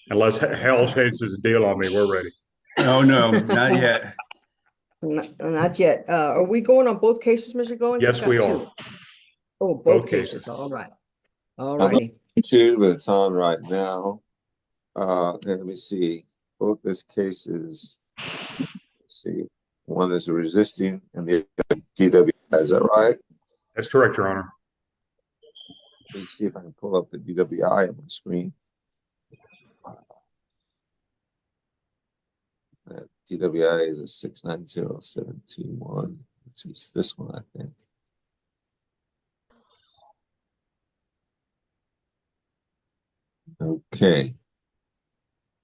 Unless Hal shakes his deal on me, we're ready. Oh, no, not yet. Not yet. Are we going on both cases, Mr. Goins? It's Yes, we got are. two. Oh, both Both cases. cases. All right. All I'm on righty. two, but it's on right now. Let me see. Both these cases. Let's see. One is resisting and the DWI. Is that right? That's correct, Your Honor. Let me see if I can pull up the DWI on my screen. That DWI is a 690721, which is this one, I think. Okay.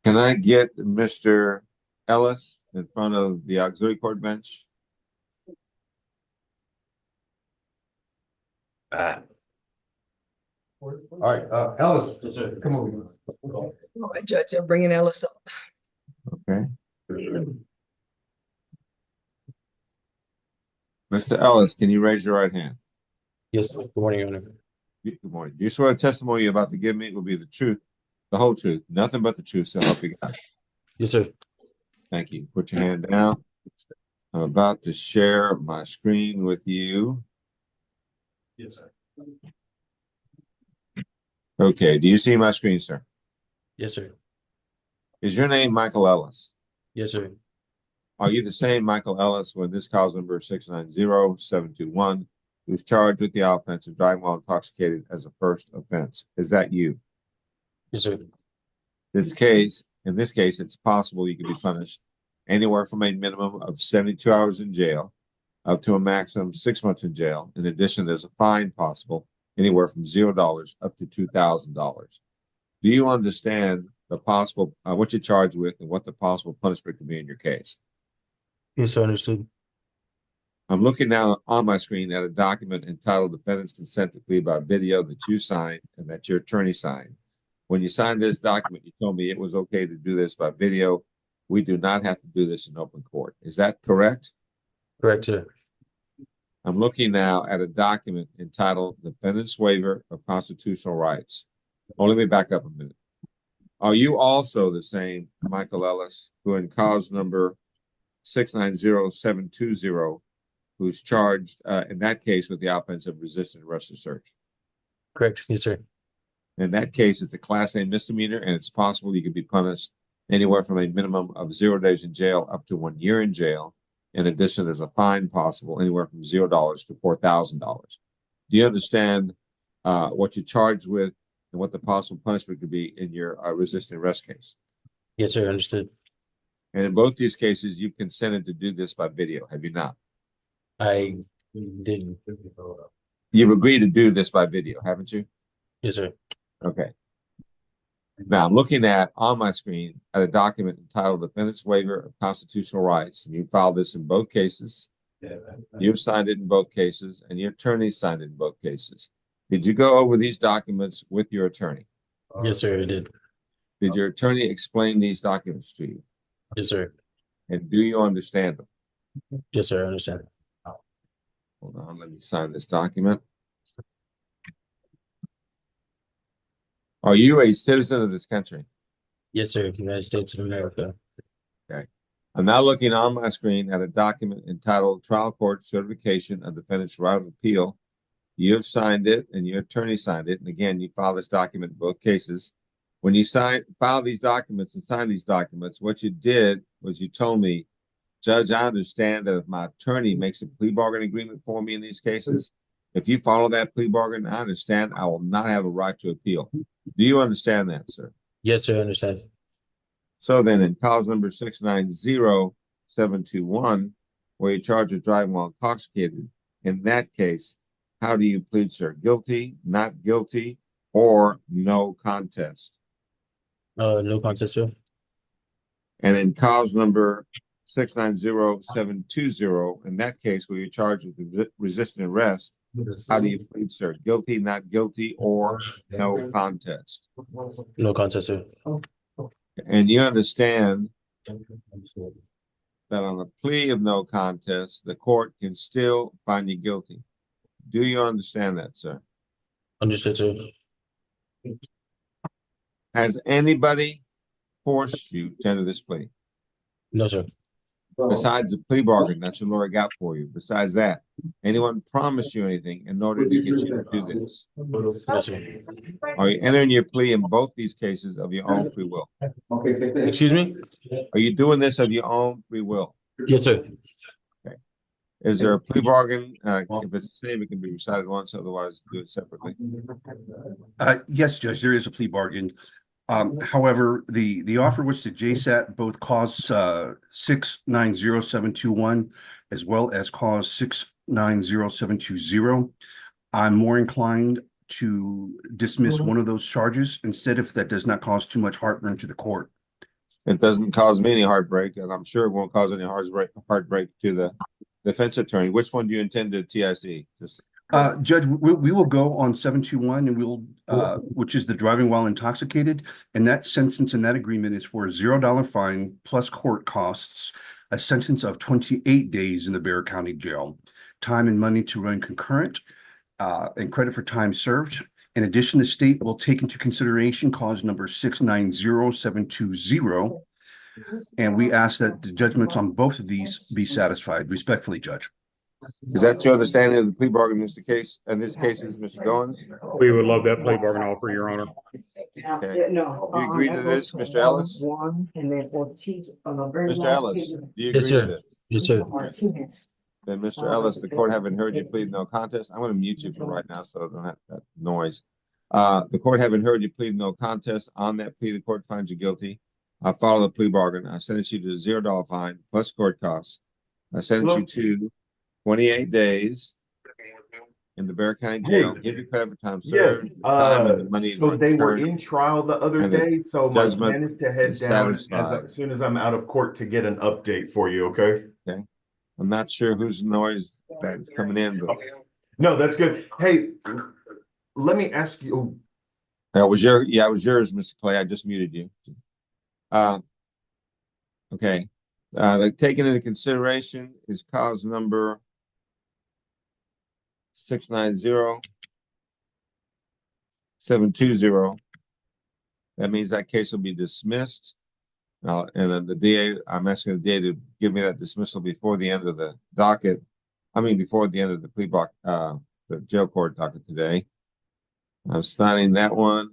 Can I get Mr. Ellis in front of the auxiliary court bench? All right, Ellis, come over. All right, Judge, they're bringing Ellis up. Okay. Mr. Ellis, can you raise your right hand? Yes, sir. Good morning, Your Honor. Good morning. Do you swear the testimony you're about to give me will be the truth, the whole truth, nothing but the truth, so help you God? Yes, sir. Thank you. Put your hand down. I'm about to share my screen with you. Yes, sir. Okay. Do you see my screen, sir? Yes, sir. Is your name Michael Ellis? Yes, sir. Are you the same Michael Ellis when this cause number 690721 who's charged with the offense of driving while intoxicated as a first offense? Is that you? Yes, sir. In this case, it's possible you could be punished anywhere from a minimum of 72 hours in jail up to a maximum 6 months in jail. In addition, there's a fine possible anywhere from $0 up to $2,000. Do you understand the possible, what you're charged with and what the possible punishment could be in your case? Yes, sir. Understood. I'm looking now on my screen at a document entitled Defendant's Consent to Plea by Video that you signed and that your attorney signed. When you signed this document, you told me it was okay to do this by video. We do not have to do this in open court. Is that correct? Correct, sir. I'm looking now at a document entitled Defendant's Waiver of Constitutional Rights. Oh, let me back up a minute. Are you also the same Michael Ellis who in cause number 690720 who's charged in that case with the offense of resisting arrest or search? Correct. Yes, sir. In that case, it's a Class A misdemeanor, and it's possible you could be punished anywhere from a minimum of 0 days in jail up to 1 year in jail. In addition, there's a fine possible anywhere from $0 to $4,000. Do you understand what you're charged with and what the possible punishment could be in your resisting arrest case? Yes, sir. Understood. And in both these cases, you've consented to do this by video, have you not? I didn't. You've agreed to do this by video, haven't you? Yes, sir. Okay. Now I'm looking at on my screen at a document entitled Defendant's Waiver of Constitutional Rights. And you filed this in both cases. You've signed it in both cases, and your attorney signed it in both cases. Did you go over these documents with your attorney? Yes, sir. I did. Did your attorney explain these documents to you? Yes, sir. And do you understand them? Yes, sir. I understand. Hold on, let me sign this document. Are you a citizen of this country? Yes, sir. United States of America. Okay. I'm now looking on my screen at a document entitled Trial Court Certification of Defendant's Right of Appeal. You have signed it and your attorney signed it. And again, you filed this document in both cases. When you file these documents and sign these documents, what you did was you told me, Judge, I understand that if my attorney makes a plea bargain agreement for me in these cases, if you follow that plea bargain, I understand I will not have a right to appeal. Do you understand that, sir? Yes, sir. I understand. So then in cause number 690721, where you charge with driving while intoxicated, in that case, how do you plead, sir? Guilty, not guilty, or no contest? No contest, sir. And in cause number 690720, in that case, where you're charged with resisting arrest, how do you plead, sir? Guilty, not guilty, or no contest? No contest, sir. And you understand that on a plea of no contest, the court can still find you guilty. Do you understand that, sir? Understood, sir. Has anybody force you to enter this plea? No, sir. Besides the plea bargain that your lawyer got for you, besides that, anyone promised you anything in order to get you to do this? No, sir. Are you entering your plea in both these cases of your own free will? Excuse me? Are you doing this of your own free will? Yes, sir. Is there a plea bargain? If it's the same, it can be recited once, otherwise do it separately. Yes, Judge, there is a plea bargain. However, the offer which the JSAT both cause 690721 as well as cause 690720. I'm more inclined to dismiss one of those charges instead if that does not cause too much heartburn to the court. It doesn't cause me any heartbreak, and I'm sure it won't cause any heartbreak to the defense attorney. Which one do you intend to TIC? Just Judge, we will go on 721 and we'll, which is the driving while intoxicated. And that sentence in that agreement is for a $0 fine plus court costs, a sentence of 28 days in the Bexar County Jail, time and money to run concurrent, and credit for time served. In addition, the state will take into consideration cause number 690720. And we ask that the judgments on both of these be satisfied. Respectfully, Judge. is that your understanding of the plea bargain, Mr. Case? And this case is Mr. Goins? We would love that plea bargain offer, Your Honor. Okay. No. You agree to this, Mr. Ellis? One, and then Ortiz on the very Mr. last Ellis, page. do you Yes, agree to sir. this? Yes, sir. Martinez. Then, Mr. Ellis, the court having heard you plead no contest, I'm gonna mute you for right now, so I don't have that noise. The court having heard you plead no contest, on that plea, the court finds you guilty. I follow the plea bargain. I sentence you to a $0 fine plus court costs. I sentence you to 28 days in the Bexar County Jail, give you credit for time Yes, served, time and the money so they were returned. in trial the other and the day, so my judgment plan is to head is down as satisfied. soon as I'm out of court to get an update for you, okay? I'm not sure whose noise that's coming in, but No, that's good. Hey, let me ask you, it was yours, Mr. Clay. I just muted you. Okay. Taken into consideration is cause number 690720. That means that case will be dismissed. And then the DA, I'm asking the DA to give me that dismissal before the end of the docket. I mean, before the end of the plea block, the jail court docket today. I'm signing that one.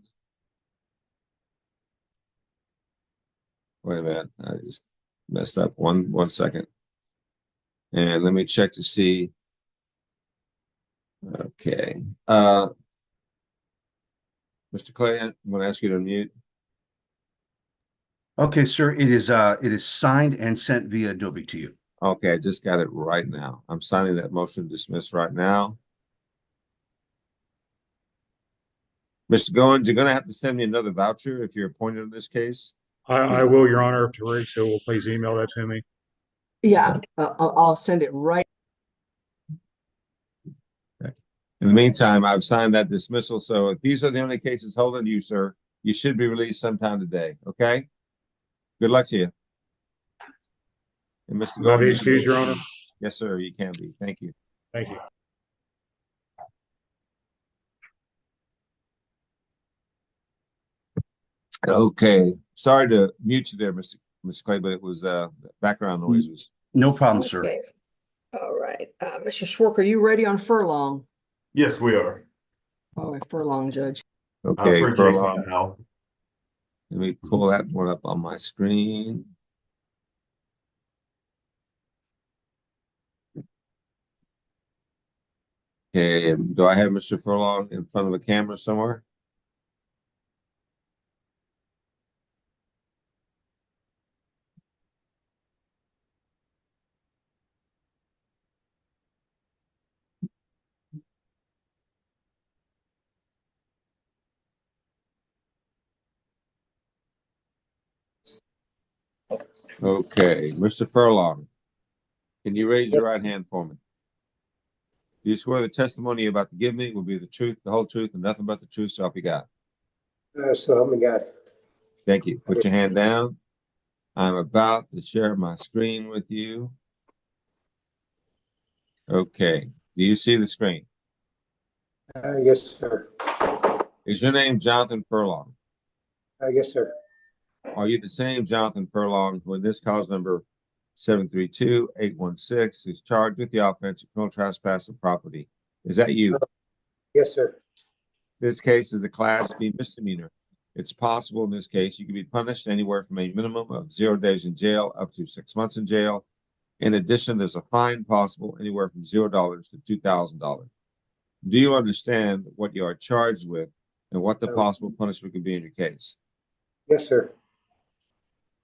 Wait a minute, I just messed up. One second. And let me check to see. Okay. Mr. Clay, I'm gonna ask you to unmute. Okay, sir, it is signed and sent via Adobe to you. Okay, I just got it right now. I'm signing that motion to dismiss right now. Mr. Goins, you're gonna have to send me another voucher if you're appointed in this case. I will, Your Honor, if Teresa will please email that to me. Yeah, I'll send it right. In the meantime, I've signed that dismissal, so if these are the only cases holding you, sir, you should be released sometime today, okay? Good luck to you. And Mr. May I be Goins, excused, Your Honor? yes, sir, you can be. Thank you. Thank you. Okay, sorry to mute you there, Mr. Clay, but it was background noise was. No problem, sir. Okay. All right, Mr. Schwark, are you ready on furlong? yes, we are. All right, furlong, Judge. Okay, For furlong. Jason now. Let me pull that one up on my screen. Okay, and do I have Mr. Furlong in front of a camera somewhere? Okay, Mr. Furlong, can you raise your right hand for me? Do you swear the testimony you're about to give me will be the truth, the whole truth, and nothing but the truth, so help you God? So help me God. Thank you. Put your hand down. I'm about to share my screen with you. Okay, do you see the screen? Yes, sir. Is your name Jonathan Furlong? Yes, sir. Are you the same Jonathan Furlong who in this cause number 732-816 is charged with the offense of criminal trespass of property? Is that you? Yes, sir. This case is a Class B misdemeanor. It's possible in this case you can be punished anywhere from a minimum of 0 days in jail up to 6 months in jail. In addition, there's a fine possible anywhere from $0 to $2,000. Do you understand what you are charged with and what the possible punishment could be in your case? Yes, sir.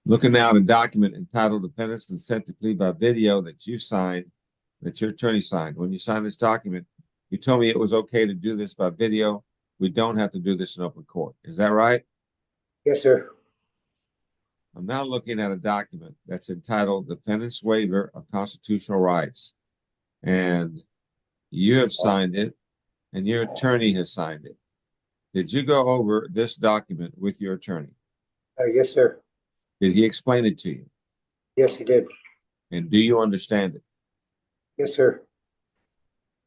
Looking now at a document entitled Defendant's Consent to Plea by Video that you signed, that your attorney signed. When you signed this document, you told me it was okay to do this by video. We don't have to do this in open court. Is that right? Yes, sir. I'm now looking at a document that's entitled Defendant's Waiver of Constitutional Rights. And you have signed it, and your attorney has signed it. Did you go over this document with your attorney? Yes, sir. Did he explain it to you? Yes, he did. And do you understand it? Yes, sir.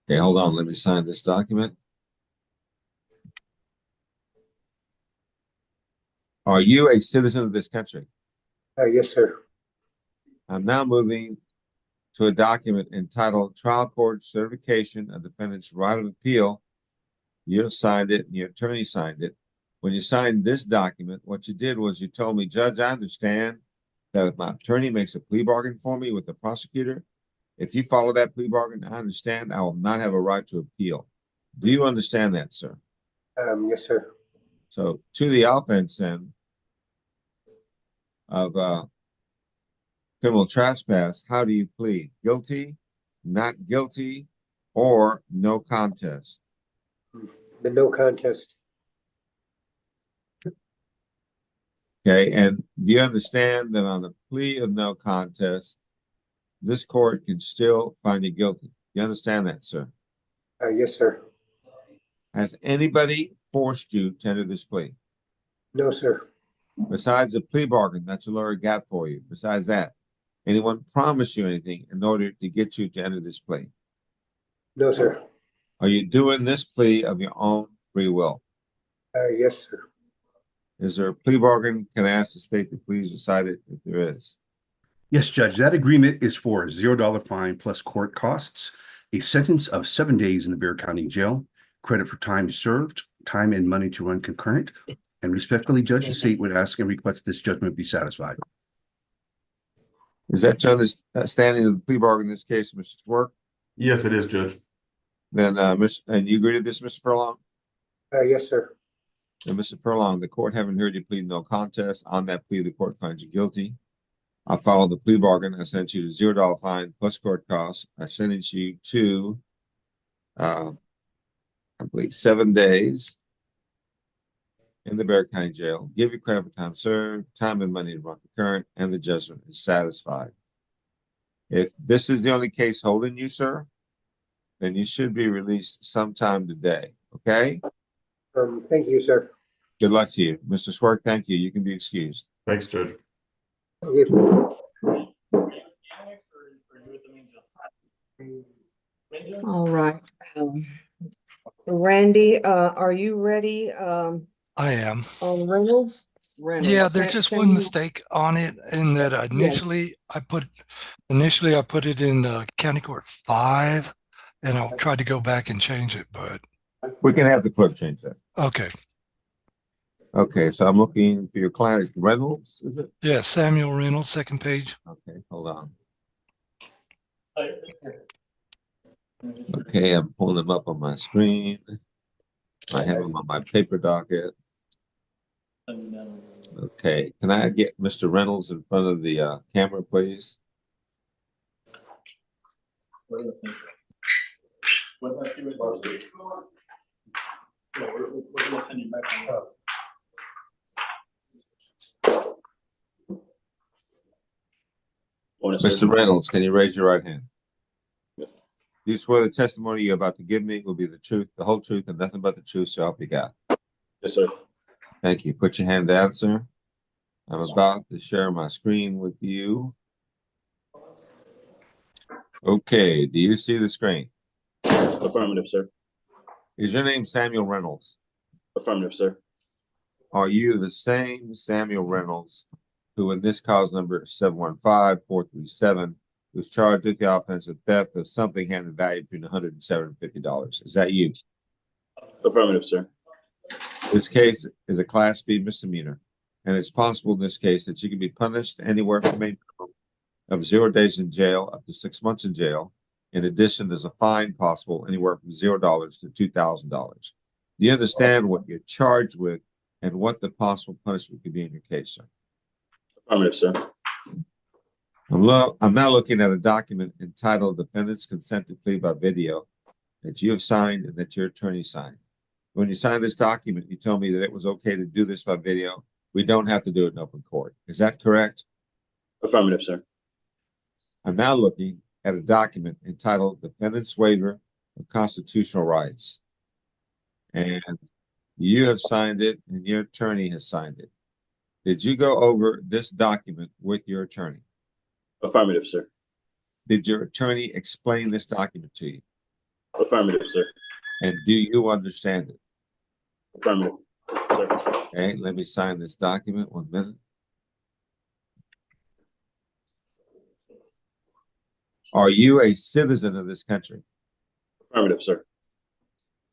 Okay, hold on. Let me sign this document. Are you a citizen of this country? Yes, sir. I'm now moving to a document entitled Trial Court Certification of Defendant's Right of Appeal. You have signed it and your attorney signed it. When you signed this document, what you did was you told me, Judge, I understand that if my attorney makes a plea bargain for me with the prosecutor, if you follow that plea bargain, I understand I will not have a right to appeal. Do you understand that, sir? Yes, sir. So to the offense then of criminal trespass, how do you plead? Guilty, not guilty, or no contest? The no contest. Okay, and do you understand that on a plea of no contest, this court can still find you guilty? You understand that, sir? Yes, sir. Has anybody forced you to enter this plea? No, sir. Besides the plea bargain that your lawyer got for you, besides that, anyone promised you anything in order to get you to enter this plea? No, sir. Are you doing this plea of your own free will? Yes, sir. Is there a plea bargain? Can I ask the state to please recite it if there is? Yes, Judge, that agreement is for a $0 fine plus court costs, a sentence of 7 days in the Bexar County Jail, credit for time served, time and money to run concurrent, and respectfully, Judge, the state would ask and request this judgment be satisfied. Is that your understanding of the plea bargain in this case, Mr. Twerk? Yes, it is, Judge. Then, and you agree to this, Mr. Furlong? Yes, sir. And Mr. Furlong, the court having heard you plead no contest, on that plea, the court finds you guilty. I follow the plea bargain. I sent you the $0 fine plus court costs. I sentenced you to, I believe, 7 days in the Bexar County Jail. Give you credit for time served, time and money to run concurrent, and the judgment is satisfied. If this is the only case holding you, sir, then you should be released sometime today. Okay? Thank you, sir. Good luck to you. Mr. Swerk, thank you. You can be excused. Thanks, Judge. Thank you. All right. Randy, are you ready? I am. On Reynolds? Reynolds. Yeah, there's just one Samuel? mistake on it in that initially I put it in County Court 5, and I'll try to go back and change it, but We can have the clerk change that. okay. Okay, so I'm looking for your client. Reynolds, is it? Yeah, Samuel Reynolds, second page. Okay, hold on. Okay, I'm pulling them up on my screen. I have them on my paper docket. Okay, can I get Mr. Reynolds in front of the camera, please? Mr. Reynolds, can you raise your right hand? Do you swear the testimony you're about to give me will be the truth, the whole truth, and nothing but the truth, so help you God? Yes, sir. Thank you. Put your hand down, sir. I'm about to share my screen with you. Okay, do you see the screen? Affirmative, sir. Is your name Samuel Reynolds? Affirmative, sir. Are you the same Samuel Reynolds who in this cause number 715-437 was charged with the offense of theft of something having a value between $100 and $750. Is that you? Affirmative, sir. This case is a Class B misdemeanor, and it's possible in this case that you can be punished anywhere from a minimum of 0 days in jail up to 6 months in jail. In addition, there's a fine possible anywhere from $0 to $2,000. Do you understand what you're charged with and what the possible punishment could be in your case, sir? Affirmative, sir. I'm now looking at a document entitled Defendant's Consent to Plea by Video that you have signed and that your attorney signed. When you signed this document, you told me that it was okay to do this by video. We don't have to do it in open court. Is that correct? Affirmative, sir. I'm now looking at a document entitled Defendant's Waiver of Constitutional Rights. And you have signed it and your attorney has signed it. Did you go over this document with your attorney? Affirmative, sir. Did your attorney explain this document to you? Affirmative, sir. And do you understand it? Affirmative, sir. Okay, let me sign this document. 1 minute. Are you a citizen of this country? Affirmative, sir.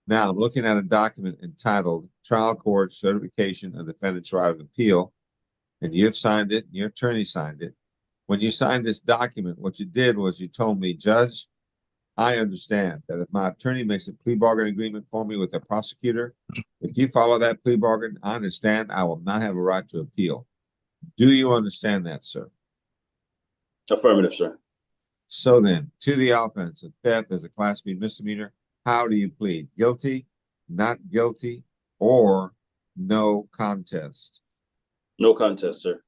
Now, I'm looking at a document entitled Trial Court Certification of Defendant's Right of Appeal, and you've signed it, and your attorney signed it. When you signed this document, what you did was you told me, Judge, I understand that if my attorney makes a plea bargain agreement for me with the prosecutor, if you follow that plea bargain, I understand I will not have a right to appeal. Do you understand that, sir? Affirmative, sir. So then, to the offense of theft as a Class B misdemeanor, how do you plead? Guilty, not guilty, or no contest? No contest, sir.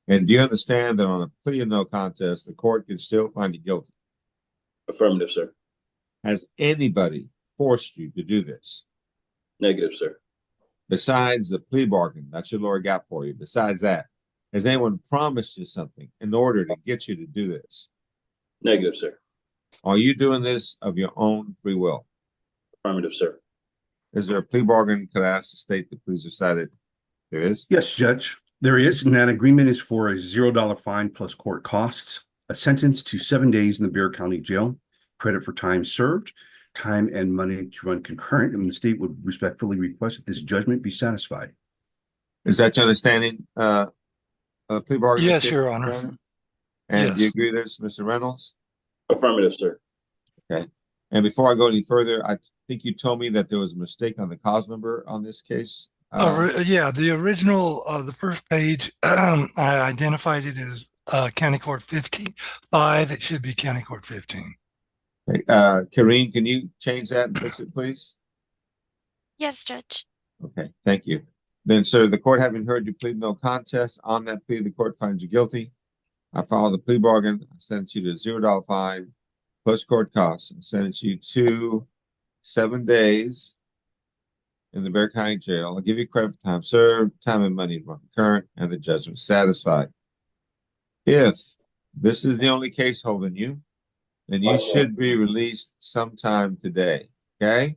And do you understand that on a plea of no contest, the court can still find you guilty? Affirmative, sir. Has anybody forced you to do this? Negative, sir. Besides the plea bargain that your lawyer got for you, besides that, has anyone promised you something in order to get you to do this? Negative, sir. Are you doing this of your own free will? Affirmative, sir. Is there a plea bargain? Could I ask the state to please recite it? There is? Yes, Judge. There is, and that agreement is for a $0 fine plus court costs, a sentence to 7 days in the Bexar County Jail, credit for time served, time and money to run concurrent, and the state would respectfully request that this judgment be satisfied. Is that your understanding, plea bargain? Yes, Mr. Your Honor. Brown? And Yes. do you agree with this, Mr. Reynolds? Affirmative, sir. And before I go any further, I think you told me that there was a mistake on the cause number on this case. Yeah, the original, the first page, I identified it as County Court 15-5. It should be County Court 15. Kareen, can you change that and fix it, please? Yes, Judge. Okay, thank you. Then, sir, the court having heard you plead no contest, on that plea, the court finds you guilty. I follow the plea bargain. I sentence you to $0 fine plus court costs. I sentence you to 7 days in the Bexar County Jail. I'll give you credit for time served, time and money to run current, and the judgment satisfied. If this is the only case holding you, then you should be released sometime today. Okay?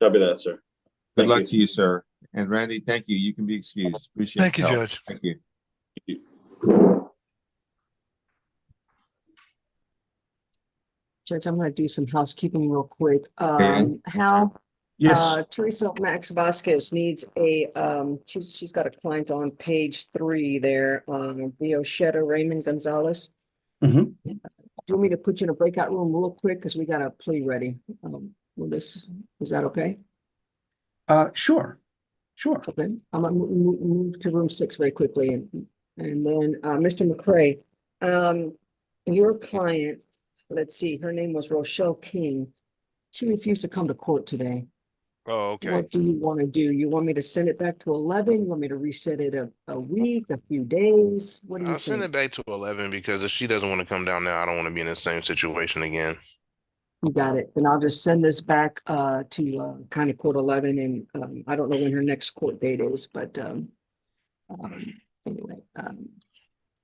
Copy that, sir. Good Thank luck you. to you, sir. And Randy, thank you. You can be excused. Appreciate Thank you, your help. Judge. Thank you. Judge, I'm gonna do some housekeeping real quick. Okay. Hal, Yes, Teresa Max Vasquez needs a, she's got a client on page 3 there, Vioshetta Raymond Gonzalez. Mhm. Do you want me to put you in a breakout room real quick? Because we got a plea ready. Is that okay? Sure. Okay, I'm gonna move to room 6 very quickly and then, Mr. McCray, your client, let's see, her name was Rochelle King. She refused to come to court today. Oh, okay. What do you want to do? You want me to send it back to 11? You want me to reset it a week, a few days? What do you I'll send think? it back to 11 because if she doesn't want to come down now, I don't want to be in the same situation again. You got it. Then I'll just send this back to County Court 11 and I don't know when her next court date is, but anyway,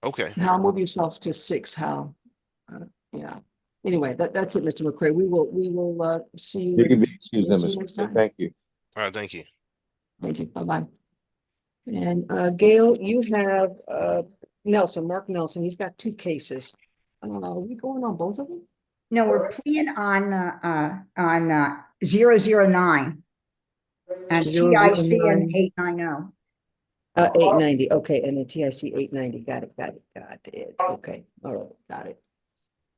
Okay. Hal, move yourself to 6, Hal. Yeah. Anyway, that's it, Mr. McCray. We will see you. You can be excused, We'll then, see you Mr. next Smith. time. Thank you. All right, thank you. Thank you. Bye-bye. And Gail, you have Nelson, Mark Nelson. He's got 2 cases. Are we going on both of them? No, we're playing on 009 and TIC 009. and 890. 890. Okay, and then TIC 890. Got it. Okay. All right. Got it.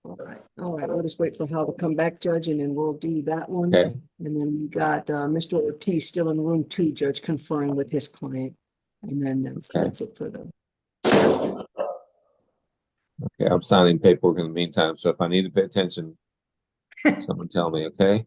All right. We'll just wait for Hal to come back, Judge, and then we'll do that one. Okay. And then we got Mr. Ortiz still in room 2, Judge, conferring with his client. And then that's it for them. Okay, I'm signing paperwork in the meantime, so if I need to pay attention, someone tell me, okay?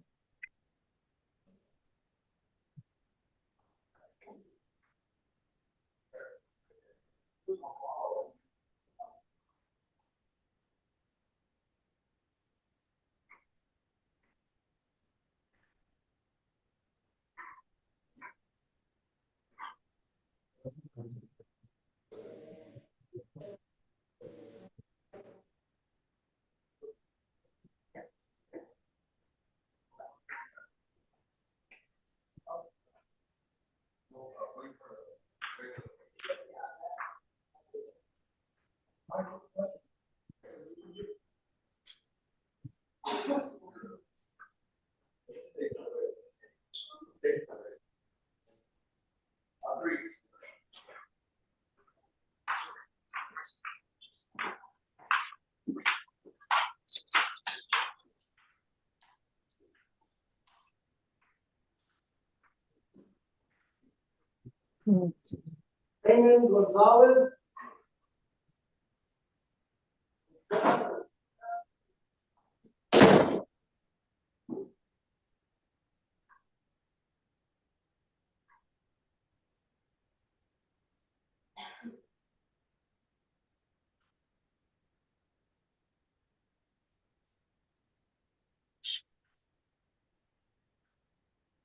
Raymond Gonzalez.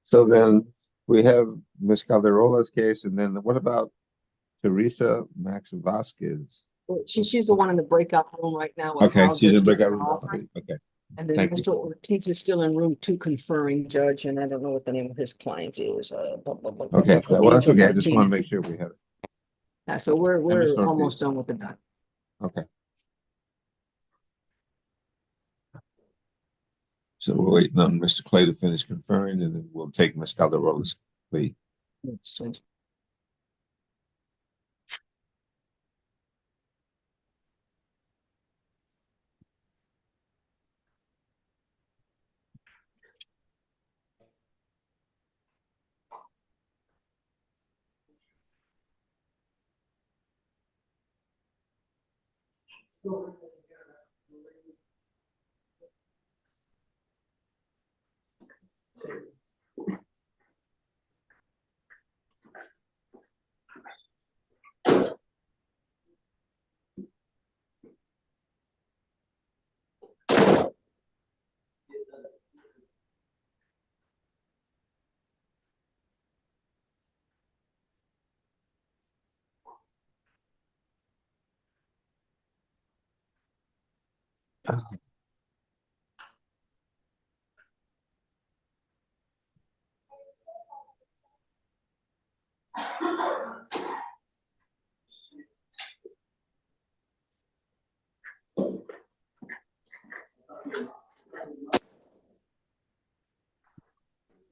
So then we have Ms. Calderola's case, and then what about Teresa Max Vasquez? Well, she's the one in the breakout room right now. Okay, I'll she's just in get breakout her room. off. Okay, And then Thank you. Mr. Ortiz is still in room 2 conferring, Judge, and I don't know what the name of his client is. okay, well, that's Angel okay. I just want to Martinez. make sure we have it. Yeah, so we're Mr. almost Ortiz. done with the doc. Okay. So we're waiting on Mr. Clay to finish conferring, and then we'll take Ms. Calderola's plea. Yes, Judge.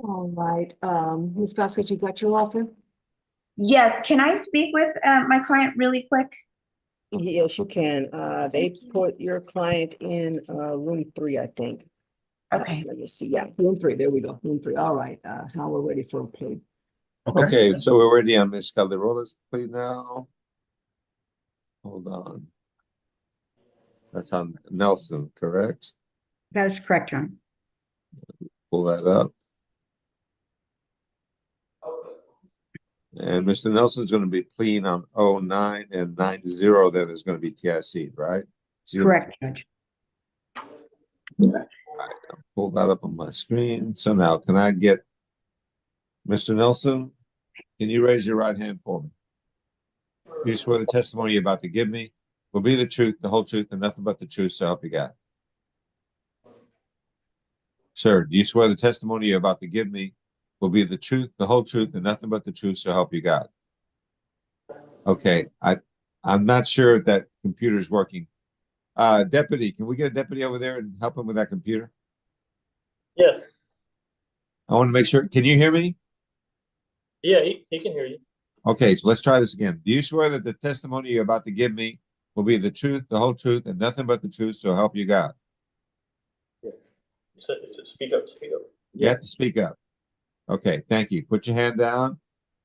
All right, Ms. Vasquez, you got your offer? Yes, can I speak with my client really quick? Yes, you can. They put your client in room 3, I think. Okay. Let me see. Yeah, room 3. There we go. Room 3. All right. Now we're ready for a plea. Okay, so we're ready on Ms. Calderola's plea now. Hold on. That's on Nelson, correct? That is correct, John. Pull that up. And Mr. Nelson's going to be pleading on 09 and 90, then is going to be TIC, right? Correct, Judge. I'll pull that up on my screen. So now, can I get Mr. Nelson? Can you raise your right hand for me? You swear the testimony you're about to give me will be the truth, the whole truth, and nothing but the truth, so help you God. Sir, do you swear the testimony you're about to give me will be the truth, the whole truth, and nothing but the truth, so help you God? Okay, I'm not sure if that computer is working. Deputy, can we get a deputy over there and help him with that computer? Yes. I want to make sure. Can you hear me? Yeah, he can hear you. Okay, so let's try this again. Do you swear that the testimony you're about to give me will be the truth, the whole truth, and nothing but the truth, so help you God? Speak up, speak up. You have to speak up. Okay, thank you. Put your hand down.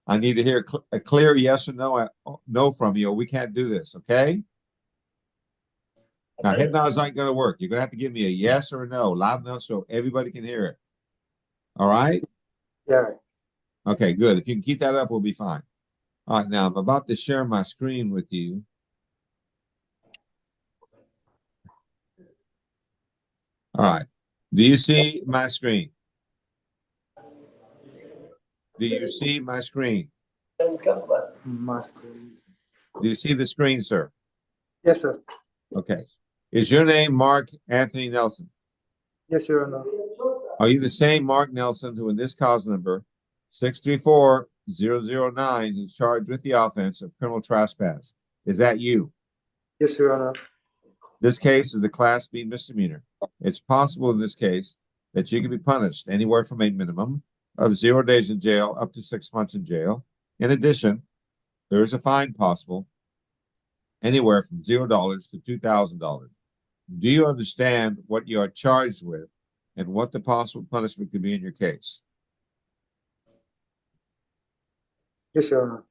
I need to hear a clear yes or no from you, or we can't do this, okay? Now, head nods aren't going to work. You're going to have to give me a yes or a no, loud enough so everybody can hear it. All right? Yeah. Okay, good. If you can keep that up, we'll be fine. All right, now I'm about to share my screen with you. All right. Do you see my screen? Do you see my screen? Mask. Do you see the screen, sir? Yes, sir. Okay. Is your name Mark Anthony Nelson? Yes, Your Honor. Are you the same Mark Nelson who in this cause number 634-009 who's charged with the offense of criminal trespass? Is that you? Yes, Your Honor. This case is a Class B misdemeanor. It's possible in this case that you can be punished anywhere from a minimum of 0 days in jail up to 6 months in jail. In addition, there is a fine possible anywhere from $0 to $2,000. Do you understand what you are charged with and what the possible punishment could be in your case? Yes, Your Honor.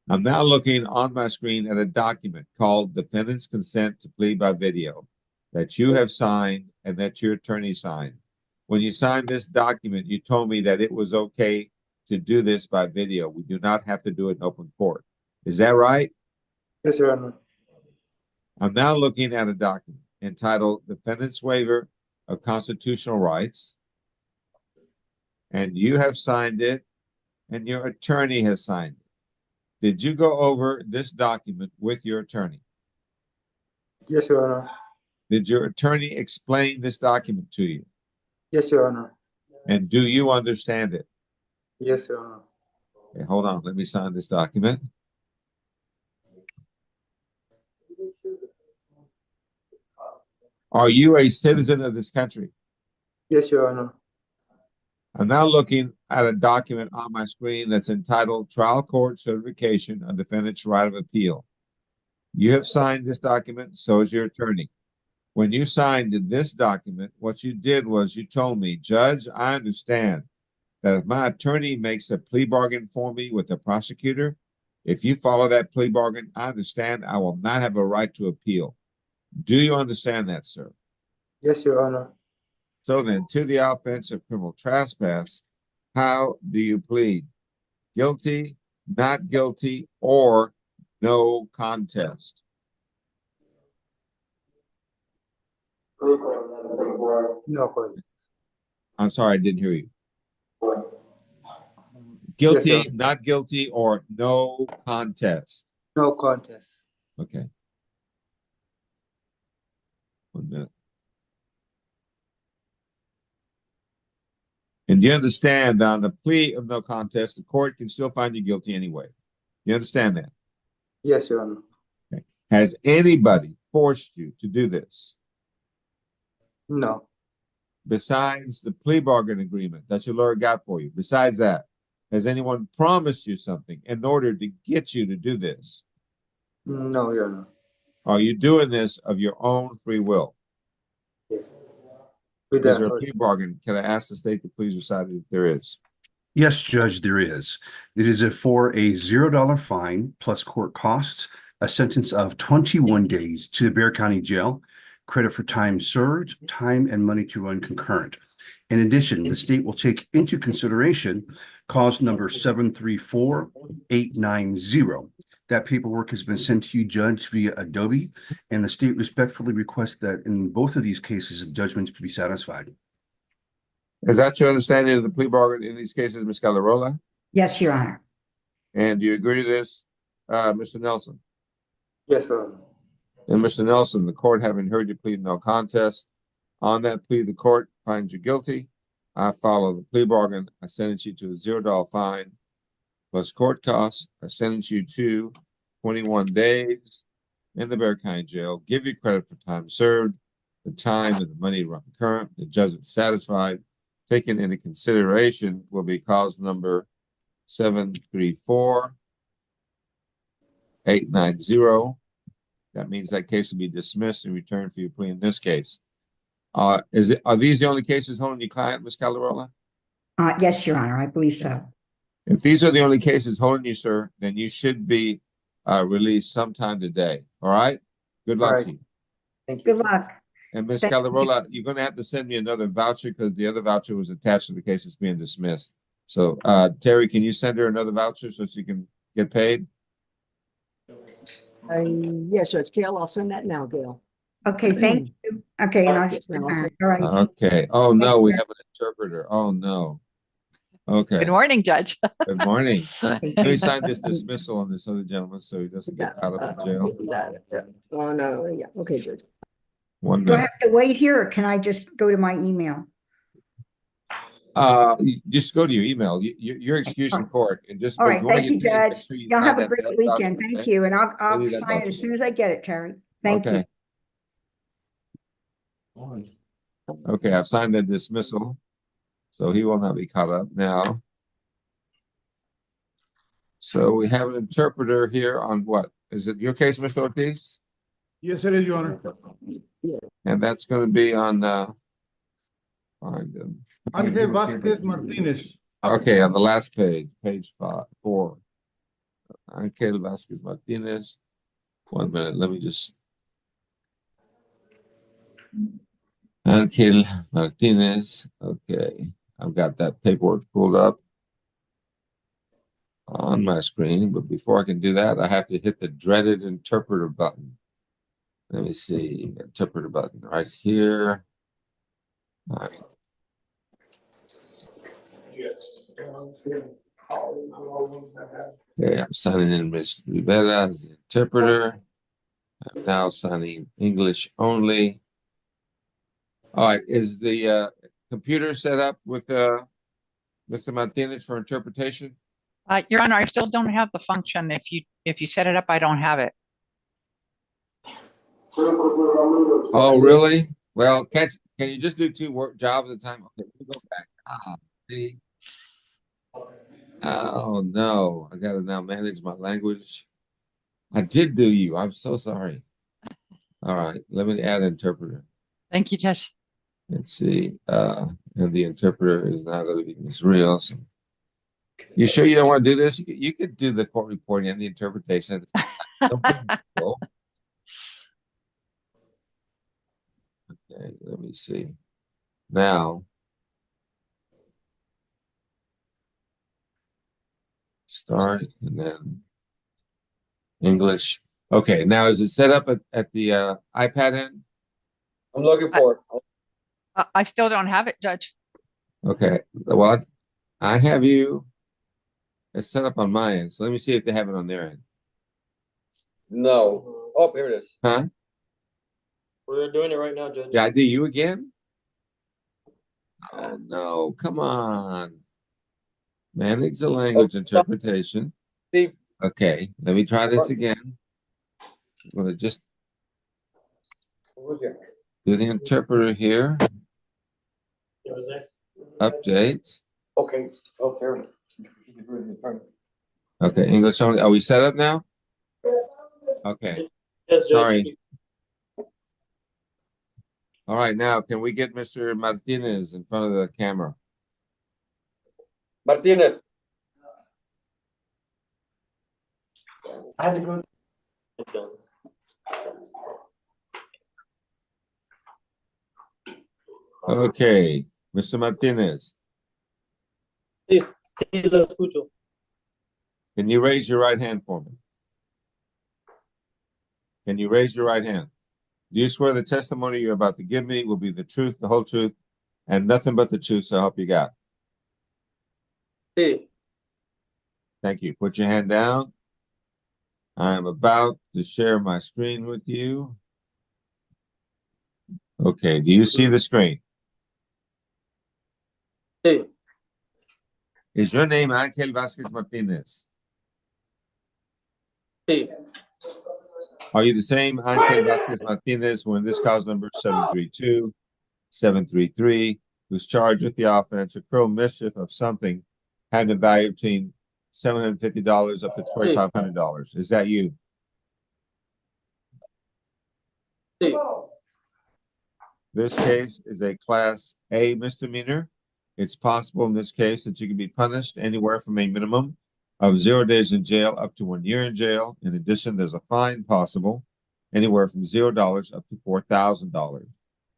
I'm now looking on my screen at a document called Defendant's Consent to Plead by Video that you have signed and that your attorney signed. When you signed this document, you told me that it was okay to do this by video. We do not have to do it in open court. Is that right? Yes, Your Honor. I'm now looking at a document entitled Defendant's Waiver of Constitutional Rights, and you have signed it, and your attorney has signed it. Did you go over this document with your attorney? Yes, Your Honor. Did your attorney explain this document to you? Yes, Your Honor. And do you understand it? Yes, Your Honor. Okay, hold on. Let me sign this document. Are you a citizen of this country? Yes, Your Honor. I'm now looking at a document on my screen that's entitled Trial Court Certification of Defendant's Right of Appeal. You have signed this document, so is your attorney. When you signed this document, what you did was you told me, Judge, I understand that if my attorney makes a plea bargain for me with the prosecutor, if you follow that plea bargain, I understand I will not have a right to appeal. Do you understand that, sir? Yes, Your Honor. So then, to the offense of criminal trespass, how do you plead? Guilty, not guilty, or no contest? No contest. I'm sorry, I didn't hear you. Guilty, Yes, sir. not guilty, or no contest? No contest. Okay. 1 minute. And do you understand that on the plea of no contest, the court can still find you guilty anyway? You understand that? Yes, Your Honor. Okay. Has anybody forced you to do this? No. Besides the plea bargain agreement that your lawyer got for you, besides that, has anyone promised you something in order to get you to do this? No, Your Honor. Are you doing this of your own free will? Yes. With Is the there a plea bargain? Can I ask the state to please recite it if there is? Yes, Judge, there is. It is for a $0 fine plus court costs, a sentence of 21 days to the Bexar County Jail, credit for time served, time and money to run concurrent. In addition, the state will take into consideration cause number 734890. That paperwork has been sent to you, Judge, via Adobe, and the state respectfully requests that in both of these cases, the judgments be satisfied. Is that your understanding of the plea bargain in these cases, Ms. Calarola? Yes, Your Honor. And do you agree to this, Mr. Nelson? Yes, Your Honor. And Mr. Nelson, the court having heard you plead no contest, On that plea, the court finds you guilty. I follow the plea bargain. I sentence you to a $0 fine plus court costs. I sentence you to 21 days in the Bexar County Jail. Give you credit for time served. The time and the money run current. The judge is satisfied. Taken into consideration will be cause number 734-890. That means that case will be dismissed and returned for your plea in this case. Are these the only cases holding your client, Ms. Calderola? Yes, Your Honor, I believe so. If these are the only cases holding you, sir, then you should be released sometime today. All right? Good luck to you. Thank Good you. luck. And Ms. Thank you. Calderola, you're going to have to send me another voucher because the other voucher was attached to the case that's being dismissed. So, Terry, can you send her another voucher so she can get paid? Yes, Judge Gail, I'll send that now, Gail. Okay, thank you. Okay, and I'll Yes, just, ma'am, all I'll send- right. Okay. Oh, no, we you. have an interpreter. Oh, no. Okay. Good morning, Judge. Good morning. Thank Let me you. sign this dismissal on this other gentleman so he doesn't get caught up in jail. Oh, no, yeah, okay, Judge. 1 Do I minute. have to wait here or can I just go to my email? You just go to your email. You're excused from court and just. All but right, if wanna thank you, get paid, make Judge. sure you Y'all sign have a that great voucher, weekend. Thank okay? you. And I'll Send me that sign it voucher. as soon as I get it, Terry. Thank you. Okay. Okay, I've signed the dismissal, so he will not be caught up now. So we have an interpreter here on what? Is it your case, Mr. Ortiz? Yes, it is, Your Honor. And that's gonna be on, find him. Angel Vasquez Martinez. Okay, on the last page, page 4. Angel Vasquez Martinez. 1 minute, let me just. Angel Martinez. Okay, I've got that paperwork pulled up on my screen, but before I can do that, I have to hit the dreaded interpreter button. Let me see, interpreter button right here. All right. Okay, I'm signing in Ms. Rivera as the interpreter. I'm now signing English only. All right, is the computer set up with Mr. Martinez for interpretation? Your Honor, I still don't have the function. If you set it up, I don't have it. Oh, really? Well, can you just do 2 jobs at a time? Okay, let me go back. See. Oh no, I gotta now manage my language. I did do you. I'm so sorry. All right, let me add interpreter. Thank you, Judge. Let's see. And the interpreter is now going to be Ms. Rios. You sure you don't want to do this? You could do the court reporting and the interpretation. Okay, let me see. Now, start and then English. Okay, now is it set up at the iPad end? I'm looking for it. I still don't have it, Judge. Okay, well, I have you. It's set up on my end, so let me see if they have it on their end. No. Oh, here it is. Huh? We're doing it right now, Judge. Yeah, I do you again? Oh no, come on. Manage the language interpretation. Steve. Okay, let me try this again. I'm gonna just do the interpreter here. Update. Okay. Oh, Terry. Okay, English only. Are we set up now? Okay. Yes, Judge. Sorry. All right, now can we get Mr. Martinez in front of the camera? Martinez. I had to go. Okay, Mr. Martinez, Sí, sí, lo escucho. can you raise your right hand for me? Can you raise your right hand? Do you swear the testimony you're about to give me will be the truth, the whole truth, and nothing but the truth, so help you God? Sí. Thank you. Put your hand down. I am about to share my screen with you. Okay, do you see the screen? Sí, Is your name Angel Vasquez Martinez? sí, Are you the same Angel Vasquez Martinez who in this cause number 733, who's charged with the offense of cruel mischief of something having a value between $750 up to $2,500? Is that you? sí, This case is a Class A misdemeanor. It's possible in this case that you can be punished anywhere from a minimum of 0 days in jail up to 1 year in jail. In addition, there's a fine possible anywhere from $0 up to $4,000.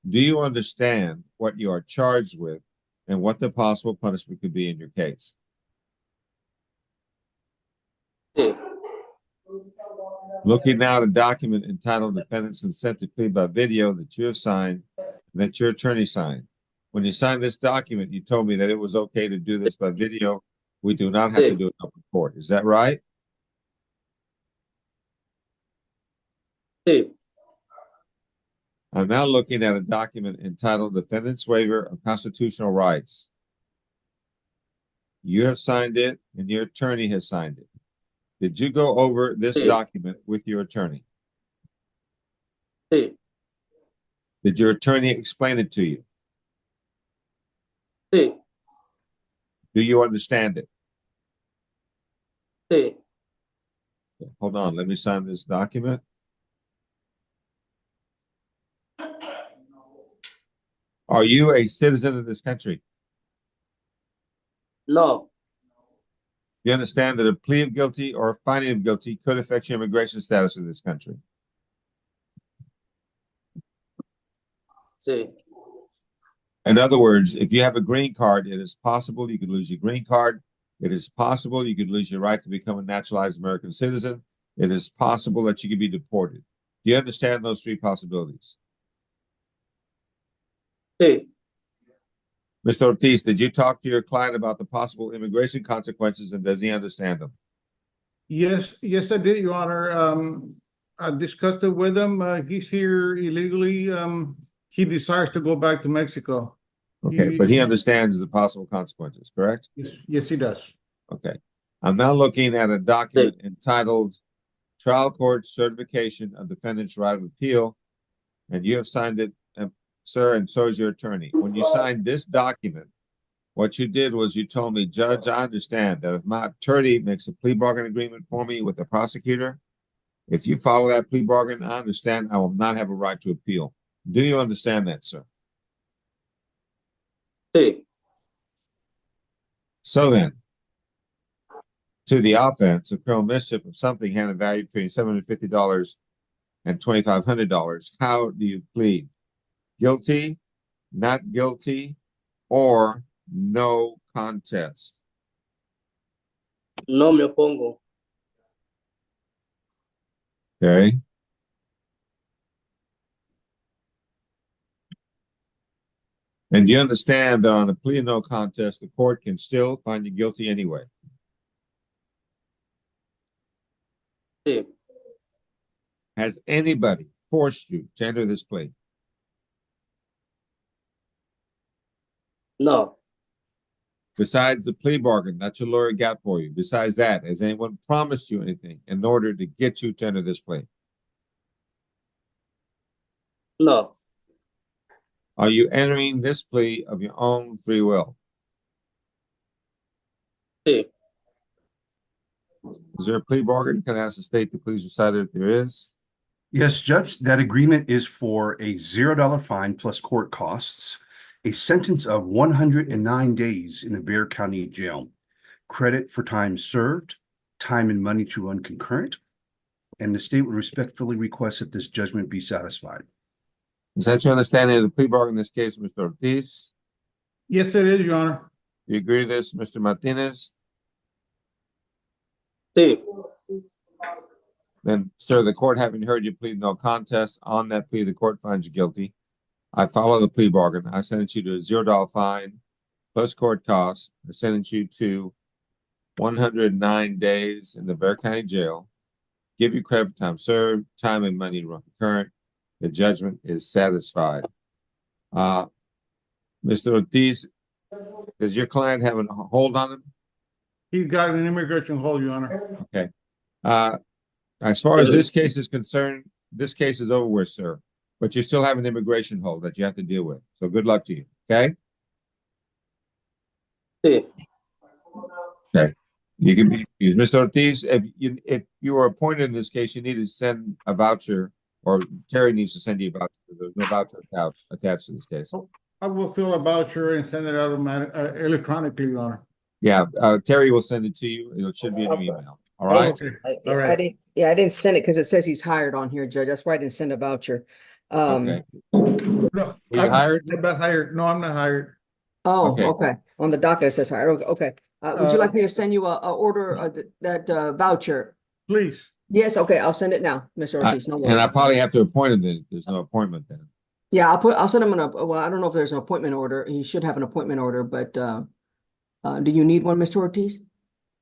Do you understand what you are charged with and what the possible punishment could be in your case? sí, Looking now at a document entitled Defendant's Consent to Plead by Video that you have signed, that your attorney signed. When you signed this document, you told me that it was okay to do this by video. We do not have to do it in open court. Is that right? sí, I'm now looking at a document entitled Defendant's Waiver of Constitutional Rights. You have signed it and your attorney has signed it. Did you go over this Sí. document with your attorney? sí, Did your attorney explain it to you? sí, Do you understand it? sí, Hold on, let me sign this document. Are you a citizen of this country? no, You understand that a plea of guilty or a finding of guilty could affect your immigration status in this country. sí, In other words, if you have a green card, it is possible you could lose your green card. It is possible you could lose your right to become a naturalized American citizen. It is possible that you could be deported. Do you understand those three possibilities? sí, Mr. Ortiz, did you talk to your client about the possible immigration consequences and does he understand them? Yes, yes, I did, Your Honor. I discussed it with him. He's here illegally. He desires to go back to Mexico. Okay, but he understands the possible consequences, correct? Yes, he does. Okay. I'm now looking at a document entitled Trial Court Certification of Defendant's Right of Appeal, and you have signed it, sir, and so is your attorney. When you signed this document, what you did was you told me, Judge, I understand that if my attorney makes a plea bargain agreement for me with the prosecutor, if you follow that plea bargain, I understand I will not have a right to appeal. Do you understand that, sir? sí, So then, to the offense of criminal mischief of something having a value between $750 and $2,500, how do you plead? Guilty, not guilty, or no contest? no me opongo. Okay. And you understand that on a plea of no contest, the court can still find you guilty anyway. Sí, Has anybody forced you to enter this plea? no, Besides the plea bargain that your lawyer got for you, besides that, has anyone promised you anything in order to get you to enter this plea? no, Are you entering this plea of your own free will? sí, Is there a plea bargain? Can I ask the state to please recite it if there is? Yes, Judge, that agreement is for a $0 fine plus court costs, a sentence of 109 days in the Bexar County Jail, credit for time served, time and money to run concurrent, and the state would respectfully request that this judgment be satisfied. Is that your understanding of the plea bargain in this case, Mr. Ortiz? Yes, it is, Your Honor. Do you agree with this, Mr. Martinez? sí, Then, sir, the court having heard you plead no contest, on that plea, the court finds you guilty. I follow the plea bargain. I sentence you to a $0 fine plus court costs. I sentence you to 109 days in the Bexar County Jail. Give you credit for time served, time and money to run concurrent. The judgment is satisfied. Mr. Ortiz, does your client have a hold on him? He got an immigration hold, Your Honor. Okay. As far as this case is concerned, this case is over with, sir. But you still have an immigration hold that you have to deal with. So good luck to you, okay? Sí. Okay. You can be excused. Mr. Ortiz, if you were appointed in this case, you need to send a voucher, or Terry needs to send you a voucher. There's no voucher attached to this case. I will fill a voucher and send it out electronically, Your Honor. Yeah, Terry will send it to you. It should be in your email. All right? All I didn't send it because it says he's hired on here, Judge. That's why I didn't send a voucher. Okay. No, You hired? I'm not hired. No, I'm not hired. Oh, Okay. okay. On the docket, it says hired. Okay. Would you like me to send you a order, that voucher? Please. Yes, okay, I'll send it now, Mr. Ortiz. No And I worries. probably have to appoint him then. There's no appointment then. Yeah, I'll send him well, I don't know if there's an appointment order. He should have an appointment order, but do you need one, Mr. Ortiz?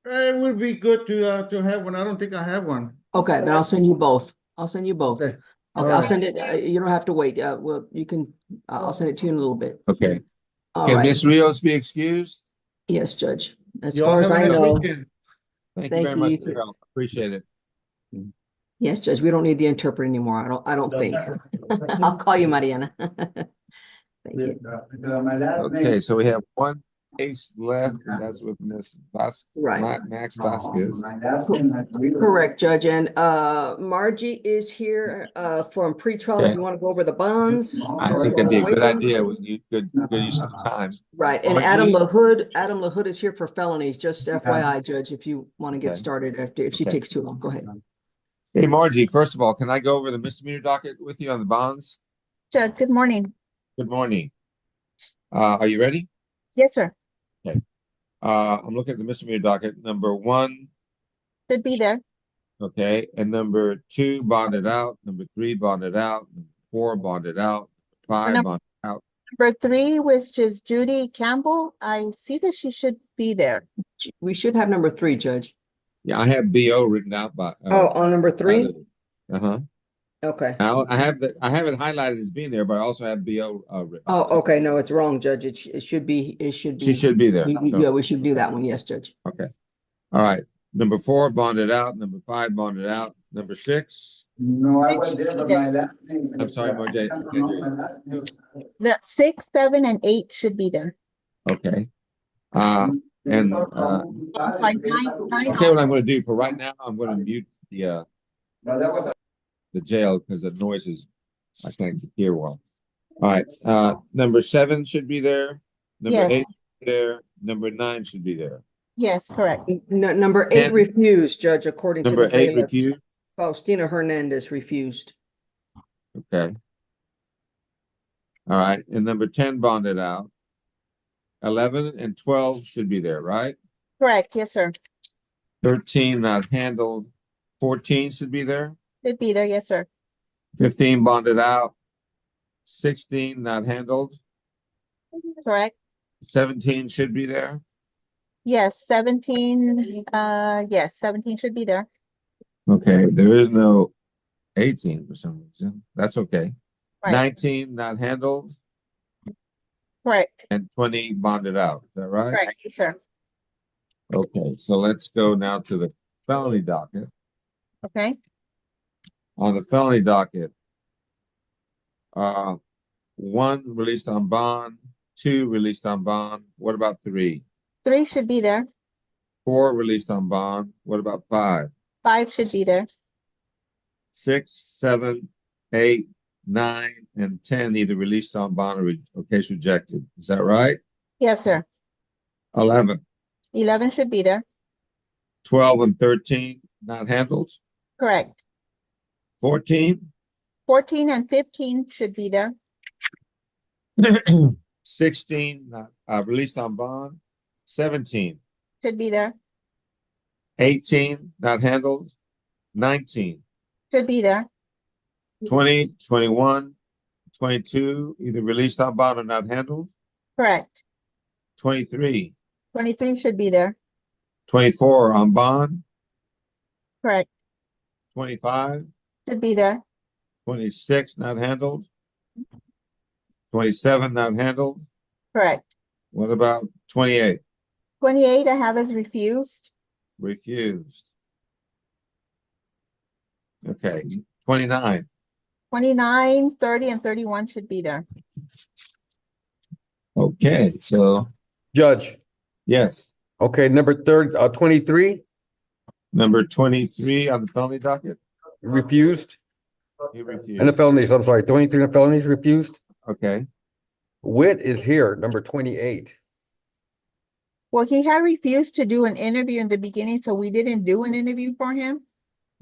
It would be good to have one. I don't think I have one. Okay, then I'll send you both. I'll send you both. Okay. Okay, I'll send it. You don't have to wait. Well, you can, I'll send it to you in a little bit. Okay. All Can right. Ms. Rios be excused? Yes, Judge. As Y'all far as have a I nice know. weekend. Thank you Thank very you, much you for your too. help. Appreciate it. Yes, Judge, we don't need the interpreter anymore. I don't think. I'll call you, Mariana. Thank you. Okay, so we have one case left, and that's with Ms. Right. Max Vasquez. Correct, Judge. And Margie is here from pretrial. If Okay. you want to go over the bonds. I think that'd be a good idea when you good use of the time. Right, and Margie? Adam LaHood is here for felonies, just FYI, Judge, if you want to get Okay. started if she Okay. takes too long, go ahead. Hey, Margie, first of all, can I go over the misdemeanor docket with you on the bonds? Judge, good morning. Good morning. Are you ready? Yes, sir. I'm looking at the misdemeanor docket. Number 1, Should be there. okay, and number 2 bonded out, number 3 bonded out, number 4 bonded out, 5 Number- bonded out. Number 3, which is Judy Campbell. I see that she should be there. We should have number 3, Judge. Yeah, I have BO written out by. On number 3? Uh-huh. Okay. I have it highlighted as being there, but I also have BO written. Oh, okay, no, it's wrong, Judge. It should be. She should be there. So- Yeah, we should do that one, yes, Judge. Okay. All right. Number 4 bonded out, number 5 bonded out, number 6. No, I was there, but my last I'm sorry, Margie. The 6, 7, and 8 should be there. Okay. I'm sorry, 9, Okay, what I'm gonna do for right now, I'm gonna mute the jail because the noise is, I can't hear well. All right, number 7 should be there. Number Yes. 8 should be there. Number 9 should be there. Yes, correct. Number 8 And- refused, Judge, according to Number the 8 bailiff. refused. Faustina Hernandez refused. Okay. All right, and number 10 bonded out. 11 and 12 should be there, right? Correct. Yes, sir. 13 not handled. 14 should be there. Should be there. Yes, sir. 15 bonded out. 16 not handled. Correct. 17 should be there. Yes, 17. Yes, 17 should be there. Okay, there is no 18 for some reason. That's okay. Right. 19 not handled Correct. and 20 bonded out. Is that right? Correct. Yes, sir. Okay, so let's go now to the felony docket. Okay. On the felony docket, 1 released on bond, 2 released on bond. What about 3? 3 should be there. 4 released on bond. What about 5? 5 should be there. 6, 7, 8, 9, and 10 either released on bond or case rejected. Is that right? Yes, sir. 11, 11 should be there. 12, and 13 not handled. Correct. 14, 14 and 15 should be there. 16 released on bond. 17, Should be there. 18 not handled. 19, Should be there. 20, 21, 22 either released on bond or not handled. Correct. 23, 23 should be there. 24 on bond. Correct. 25, Should be there. 26 not handled. 27 not handled. Correct. What about 28? 28 I have as refused. Refused. Okay, 29. 29, 30, and 31 should be there. Okay, so Judge, yes, okay, number 23, number 23 on the felony docket. refused. He And the refused. felonies, I'm sorry, 23 and felonies refused. Okay, Wit is here, number 28. Well, he had refused to do an interview in the beginning, so we didn't do an interview for him.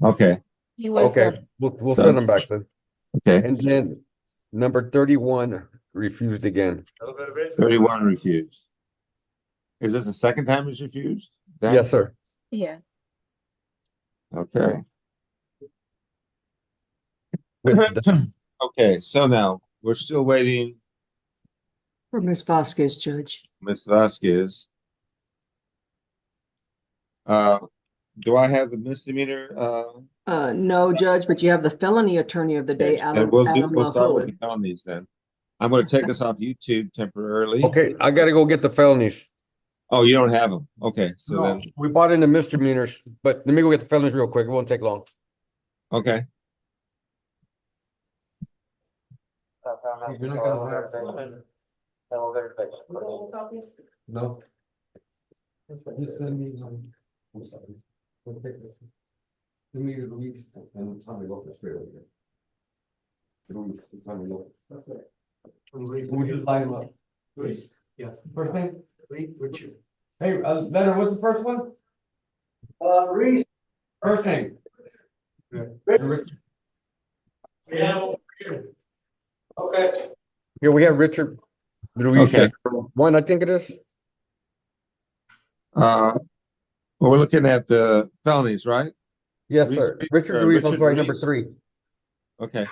okay, He was, Okay, we'll send them back then. okay. And then number 31 refused again. 31 refused. Is this the second time he's refused? Dan? Yes, sir. yeah. Okay. Wit's done. Okay, so now we're still waiting, For Ms. Vasquez, Judge. Ms. Vasquez. Do I have the misdemeanor? No, Judge, but you have the felony attorney of the day, Yes, and Adam we'll start with the LaHood. felonies then. I'm gonna take us off YouTube temporarily. Okay, I gotta go get the felonies. Oh, you don't have them? Okay, so No, then, we bought in the misdemeanors, but let me go get the felonies real quick. It won't take long. okay. You're not gonna have- No. Just send me, I'm sorry. We'll take this. Give me the release and it's time to go for straight over here. Release, it's time to go. We'll just line them up. Yes. First name? Richard. Hey, Leonard, what's the first one? Reese. First name? Richard. Okay. Here we have Richard. Ruiz, Okay. one, I think it is. Well, we're looking at the felonies, right? Yes, Ruiz- sir. Richard Ruiz, I'm Richard sorry, number Ruiz. 3. Okay.